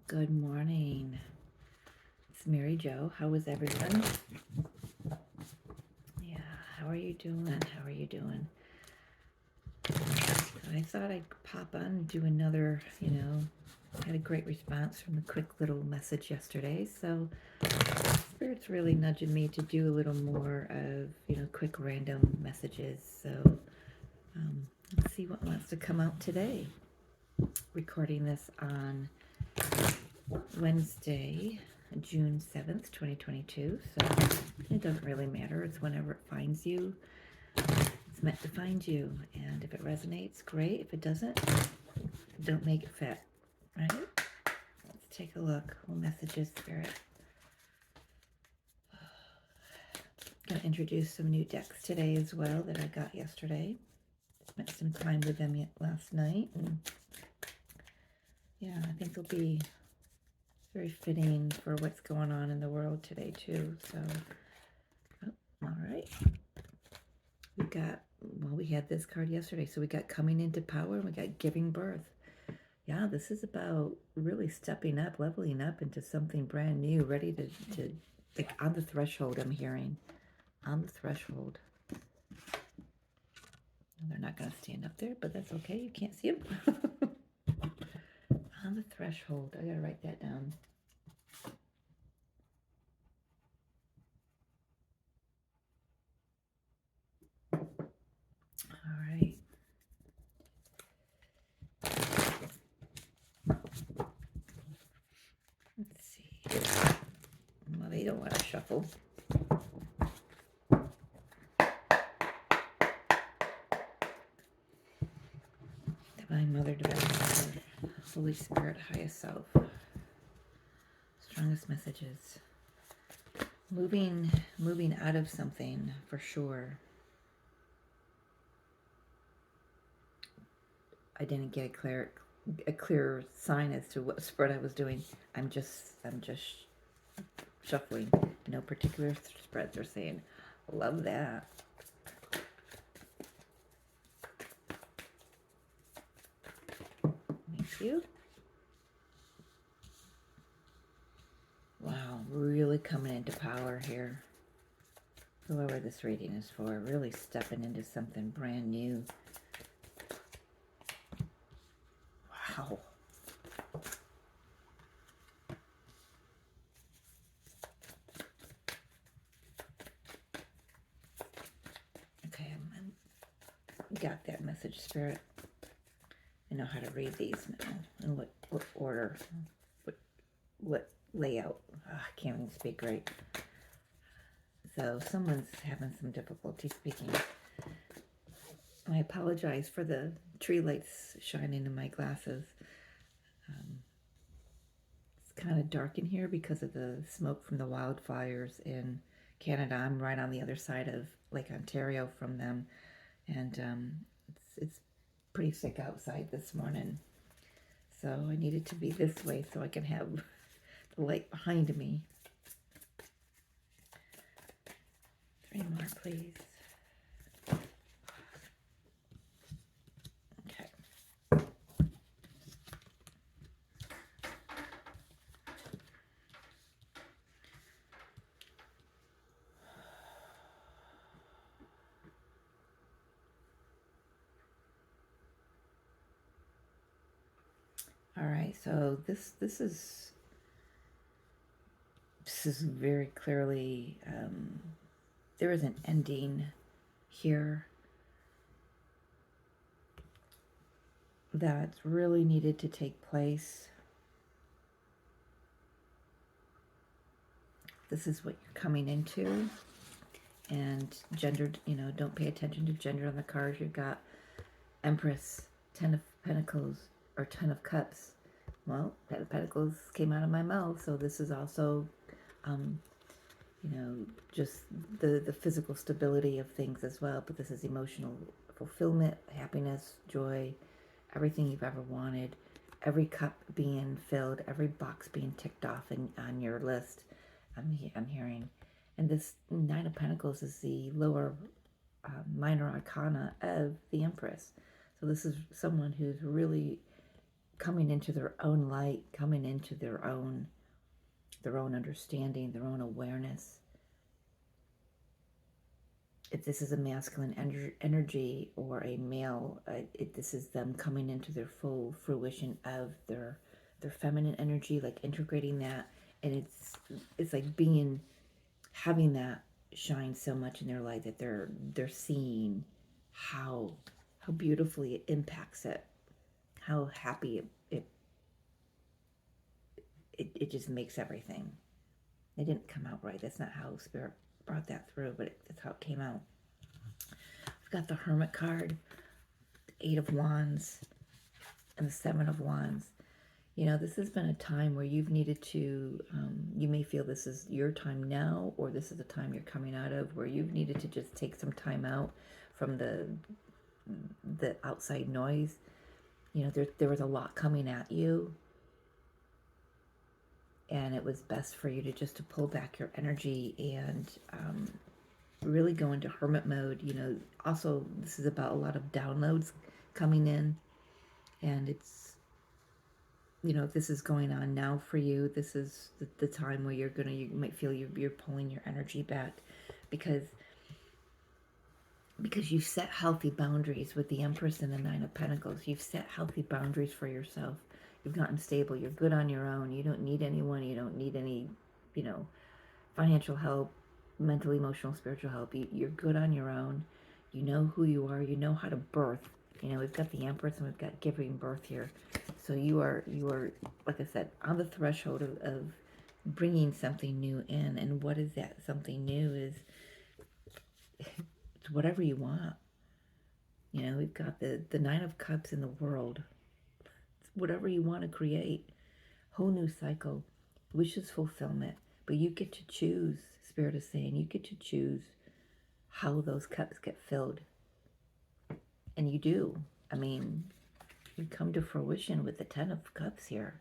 Good morning. It's Mary Jo. How is everyone? Yeah, how are you doing? How are you doing? I thought I'd pop on and do another, had a great response from the quick little message yesterday. So Spirit's really nudging me to do a little more of, quick random messages. So let's see what wants to come out today. Recording this on Wednesday, June 7th, 2022. So it doesn't really matter. It's whenever it finds you. It's meant to find you. And if it resonates, great. If it doesn't, don't make it fit. Right? Let's take a look. What messages, Spirit? Gonna introduce some new decks today as well that I got yesterday. Spent some time with them last night. And yeah, I think they'll be very fitting for what's going on in the world today too. So, all right. We had this card yesterday. So we got coming into power and we got giving birth. Yeah, this is about really stepping up, leveling up into something brand new, ready to like on the threshold, I'm hearing. On the threshold. They're not going to stand up there, but that's okay. You can't see them. On the threshold. I got to write that down. All right. Let's see. Well, they don't want to shuffle. Divine Mother, Divine Father, Holy Spirit, Highest Self. Strongest messages. Moving out of something for sure. I didn't get a clear sign as to what spread I was doing. I'm just shuffling. No particular spreads are saying. Love that. Thank you. Wow, really coming into power here. Whoever this reading is for, really stepping into something brand new. Wow. Okay, I got that message, Spirit. I know how to read these now. And what order, what layout. I can't even speak right. So someone's having some difficulty speaking. I apologize for the tree lights shining in my glasses. It's kind of dark in here because of the smoke from the wildfires in Canada. I'm right on the other side of Lake Ontario from them, and it's pretty thick outside this morning. So I needed to be this way so I can have the light behind me. 3 more, please. Okay. All right, so this is very clearly there is an ending here that really needed to take place. This is what you're coming into. And gendered, don't pay attention to gender on the cards. You've got Empress, 10 of Pentacles, or 10 of Cups. Well, 10 of Pentacles came out of my mouth, so this is also, just the physical stability of things as well. But this is emotional fulfillment, happiness, joy, everything you've ever wanted, every cup being filled, every box being ticked off on your list. I'm hearing. And this 9 of Pentacles is the lower minor arcana of the Empress. So this is someone who's really coming into their own light, coming into their own understanding, their own awareness. If this is a masculine energy or a male, this is them coming into their full fruition of their feminine energy, like integrating that, and it's like having that shine so much in their light that they're seeing how beautifully it impacts it, how happy it just makes everything. It didn't come out right. That's not how Spirit brought that through, but that's how it came out. I've got the Hermit card, the 8 of Wands, and the 7 of Wands. You know, this has been a time where you've needed to, you may feel this is your time now, or this is the time you're coming out of, where you've needed to just take some time out from the outside noise. You know, there was a lot coming at you, and it was best for you to pull back your energy and really go into hermit mode. You know, also this is about a lot of downloads coming in, and it's, you know, if this is going on now for you, this is the time where you might feel you're pulling your energy back, because you've set healthy boundaries with the Empress and the 9 of Pentacles. You've set healthy boundaries for yourself. You've gotten stable. You're good on your own. You don't need anyone. You don't need any, you know, financial help, mental, emotional, spiritual help. You're good on your own. You know who you are. You know how to birth. You know, we've got the Empress and we've got giving birth here. So you are, like I said, on the threshold of bringing something new in. And what is that something new? Is it's whatever you want. You know, we've got the 9 of Cups in the world. It's whatever you want to create. Whole new cycle. Wishes fulfillment. But you get to choose, Spirit is saying, you get to choose how those cups get filled. And you do. I mean, you come to fruition with the 10 of Cups here.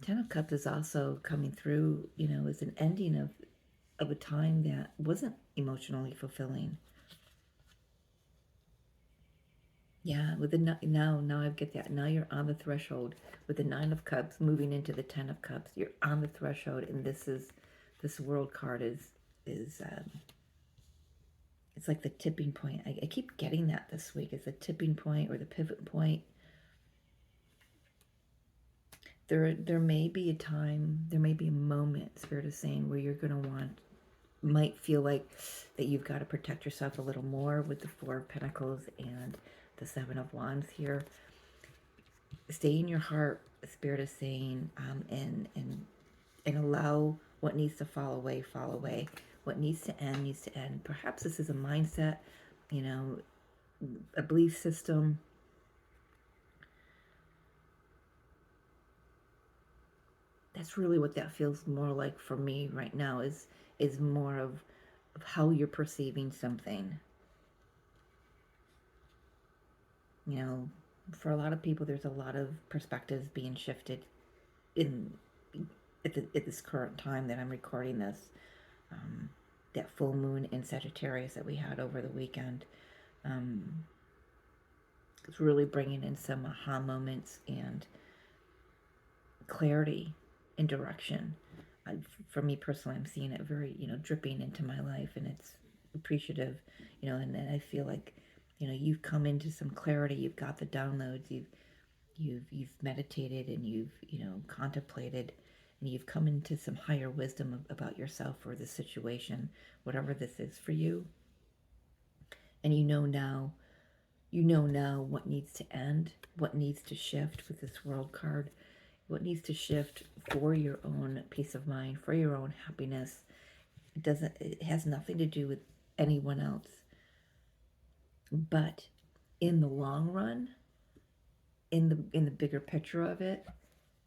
10 of Cups is also coming through, you know, as an ending of a time that wasn't emotionally fulfilling. Yeah, with the now I get that. Now you're on the threshold with the 9 of Cups moving into the 10 of Cups. You're on the threshold, and this World card is it's like the tipping point. I keep getting that this week. It's the tipping point or the pivot point. There may be a time, there may be a moment, Spirit is saying, where you're going to might feel like that you've got to protect yourself a little more with the 4 of Pentacles and the 7 of Wands here. Stay in your heart, Spirit is saying, and allow what needs to fall away, fall away. What needs to end, needs to end. Perhaps this is a mindset, you know, a belief system. That's really what that feels more like for me right now, is more of how you're perceiving something. You know, for a lot of people, there's a lot of perspectives being shifted at this current time that I'm recording this. That full moon in Sagittarius that we had over the weekend. It's really bringing in some aha moments and clarity and direction. For me personally, I'm seeing it very, you know, dripping into my life, and it's appreciative, you know, and I feel like, you know, you've come into some clarity. You've got the downloads. You've meditated, and you've, you know, contemplated, and you've come into some higher wisdom about yourself or the situation, whatever this is for you. And you know now what needs to end, what needs to shift with this World card, what needs to shift for your own peace of mind, for your own happiness. It has nothing to do with anyone else. But in the long run, in the bigger picture of it,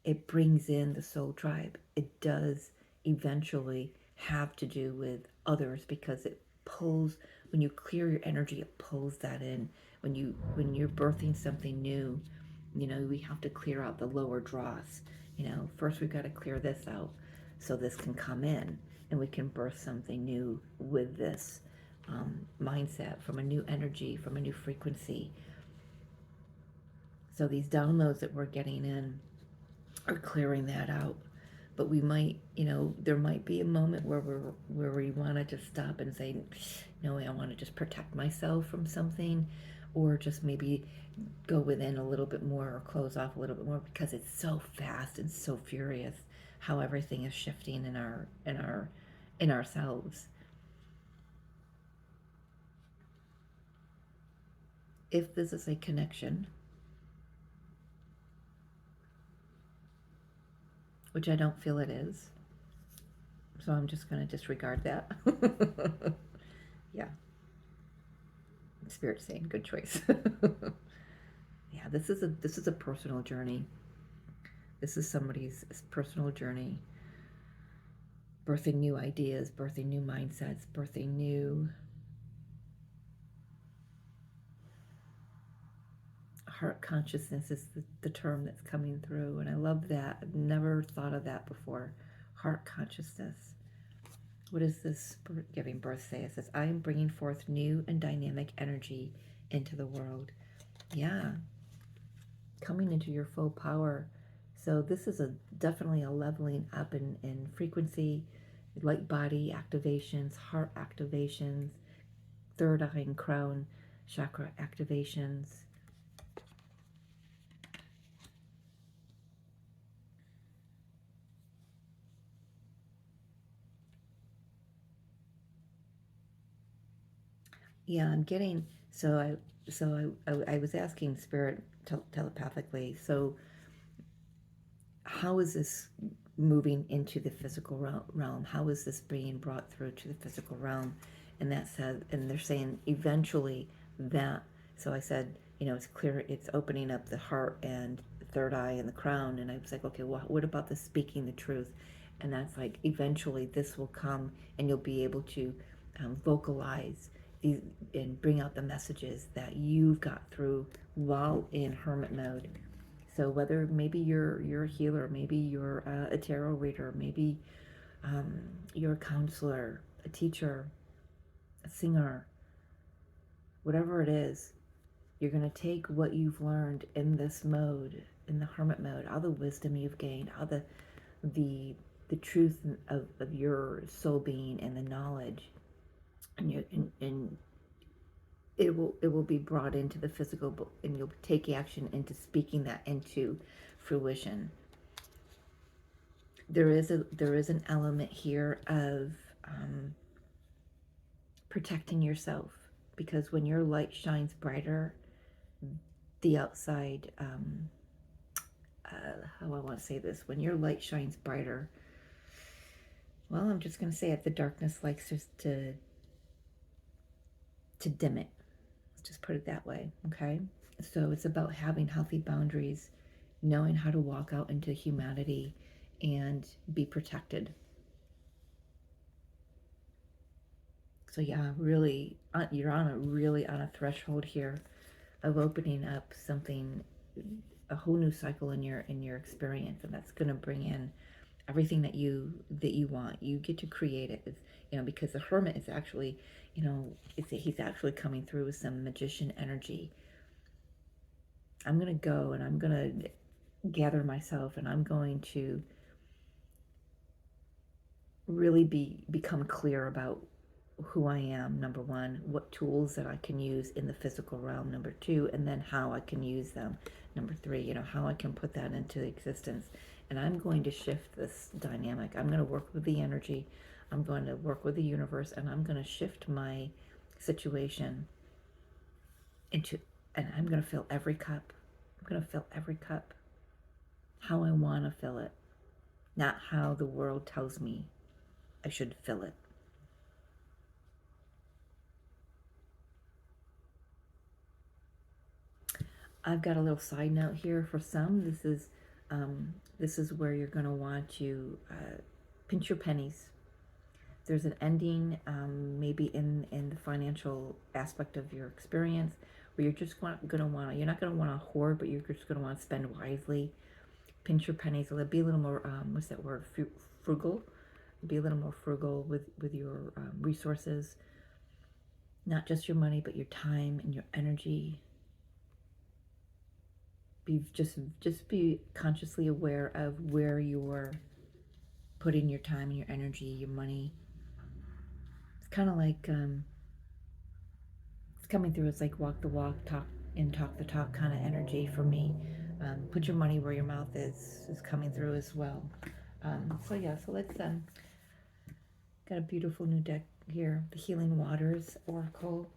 it brings in the soul tribe. It does eventually have to do with others, because it pulls, when you clear your energy, it pulls that in. When you're birthing something new, you know, we have to clear out the lower dross. You know, first we've got to clear this out so this can come in, and we can birth something new with this mindset, from a new energy, from a new frequency. So these downloads that we're getting in are clearing that out. But we might, there might be a moment where we want to just stop and say, no, I want to just protect myself from something, or just maybe go within a little bit more or close off a little bit more, because it's so fast and so furious how everything is shifting in ourselves. If this is a connection, which I don't feel it is, so I'm just going to disregard that. Yeah. Spirit saying good choice. Yeah, this is a personal journey. This is somebody's personal journey. Birthing new ideas, birthing new mindsets, birthing new heart consciousness is the term that's coming through. And I love that. I've never thought of that before. Heart consciousness. What does this giving birth say? It says, I am bringing forth new and dynamic energy into the world. Yeah. Coming into your full power. So this is definitely a leveling up in frequency, light body activations, heart activations, third eye and crown chakra activations. Yeah, I'm getting, I was asking Spirit telepathically, so how is this moving into the physical realm? How is this being brought through to the physical realm? And that said, and they're saying eventually that, so I said, it's clear, it's opening up the heart and the third eye and the crown. And I was like, okay, well, what about the speaking the truth? And that's like, eventually this will come and you'll be able to vocalize these and bring out the messages that you've got through while in hermit mode. So whether maybe you're a healer, maybe you're a tarot reader, maybe you're a counselor, a teacher, a singer, whatever it is, you're going to take what you've learned in this mode, in the hermit mode, all the wisdom you've gained, all the truth of your soul being and the knowledge, and it will be brought into the physical, and you'll take action into speaking that into fruition. There is an element here of protecting yourself, because when your light shines brighter, the outside, how I want to say this, when your light shines brighter, well, I'm just going to say it, the darkness likes just to dim it. Let's just put it that way, okay? So it's about having healthy boundaries, knowing how to walk out into humanity and be protected. So yeah, really, you're on a threshold here of opening up something, a whole new cycle in your experience, and that's going to bring in everything that you want. You get to create it. It's, because the hermit is actually, he's actually coming through with some magician energy. I'm going to go and I'm going to gather myself, and I'm going to really become clear about who I am, number one, what tools that I can use in the physical realm, number two, and then how I can use them, number three, how I can put that into existence. And I'm going to shift this dynamic. I'm going to work with the energy, I'm going to work with the universe, and I'm going to shift my situation into, and I'm going to fill every cup. I'm going to fill every cup how I want to fill it, not how the world tells me I should fill it. I've got a little side note here for some. This is where you're going to want to pinch your pennies. There's an ending, maybe in the financial aspect of your experience, where you're just going to want, you're not going to want to hoard, but you're just going to want to spend wisely. Pinch your pennies. Be a little more, what's that word? Frugal. Be a little more frugal with your resources. Not just your money, but your time and your energy. just be consciously aware of where you're putting your time and your energy, your money. It's kind of like it's coming through. It's like walk the walk, talk the talk kind of energy for me. Put your money where your mouth is coming through as well. So yeah, so let's got a beautiful new deck here, the Healing Waters Oracle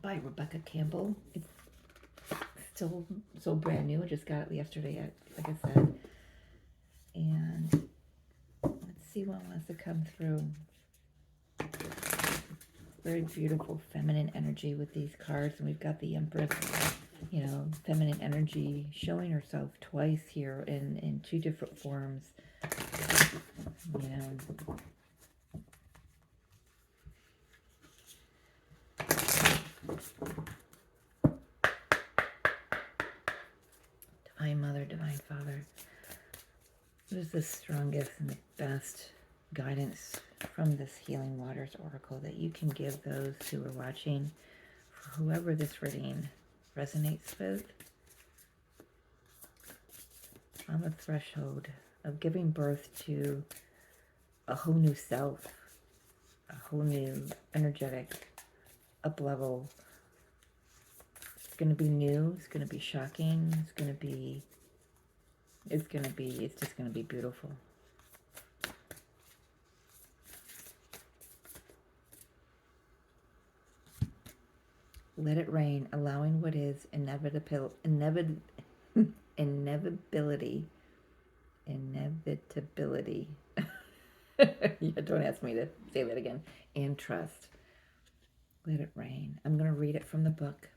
by Rebecca Campbell. It's still so brand new. I just got it yesterday, like I said. And let's see what wants to come through. Very beautiful feminine energy with these cards. And we've got the Empress, you know, feminine energy showing herself twice here in two different forms. You know. Divine Mother, Divine Father. What is the strongest and the best guidance from this Healing Waters Oracle that you can give those who are watching, for whoever this reading resonates with? On the threshold of giving birth to a whole new self, a whole new energetic up level. It's going to be new. It's going to be shocking. It's just going to be beautiful. Let it rain, allowing what is inevitability. Yeah, don't ask me to say that again. And trust. Let it rain. I'm going to read it from the book.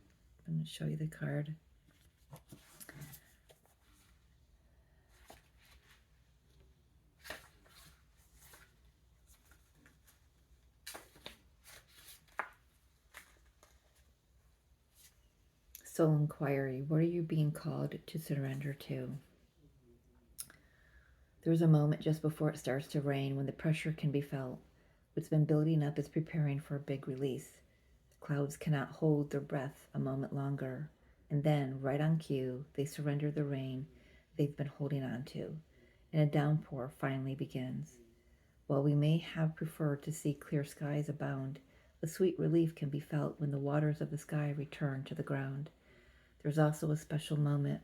I'm going to show you the card. Soul inquiry. What are you being called to surrender to? There's a moment just before it starts to rain when the pressure can be felt. What's been building up is preparing for a big release. The clouds cannot hold their breath a moment longer. And then, right on cue, they surrender the rain they've been holding on to. And a downpour finally begins. While we may have preferred to see clear skies abound, a sweet relief can be felt when the waters of the sky return to the ground. There's also a special moment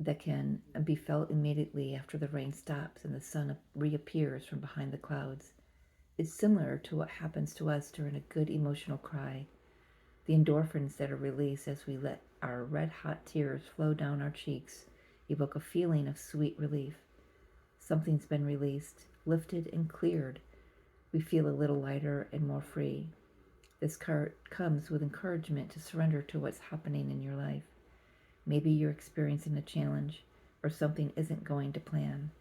that can be felt immediately after the rain stops and the sun reappears from behind the clouds. It's similar to what happens to us during a good emotional cry. The endorphins that are released as we let our red-hot tears flow down our cheeks evoke a feeling of sweet relief. Something's been released, lifted, and cleared. We feel a little lighter and more free. This card comes with encouragement to surrender to what's happening in your life. Maybe you're experiencing a challenge or something isn't going to plan.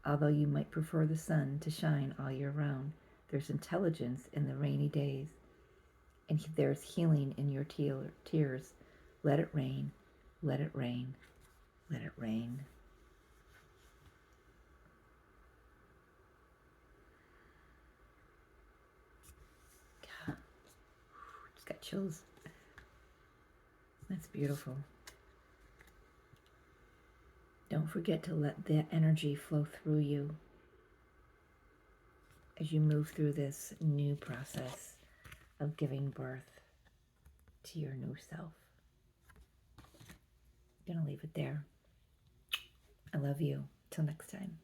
Although you might prefer the sun to shine all year round, there's intelligence in the rainy days. And there's healing in your tears. Let it rain, let it rain, let it rain. Just got chills. That's beautiful. Don't forget to let that energy flow through you as you move through this new process of giving birth to your new self. I'm going to leave it there. I love you. Till next time.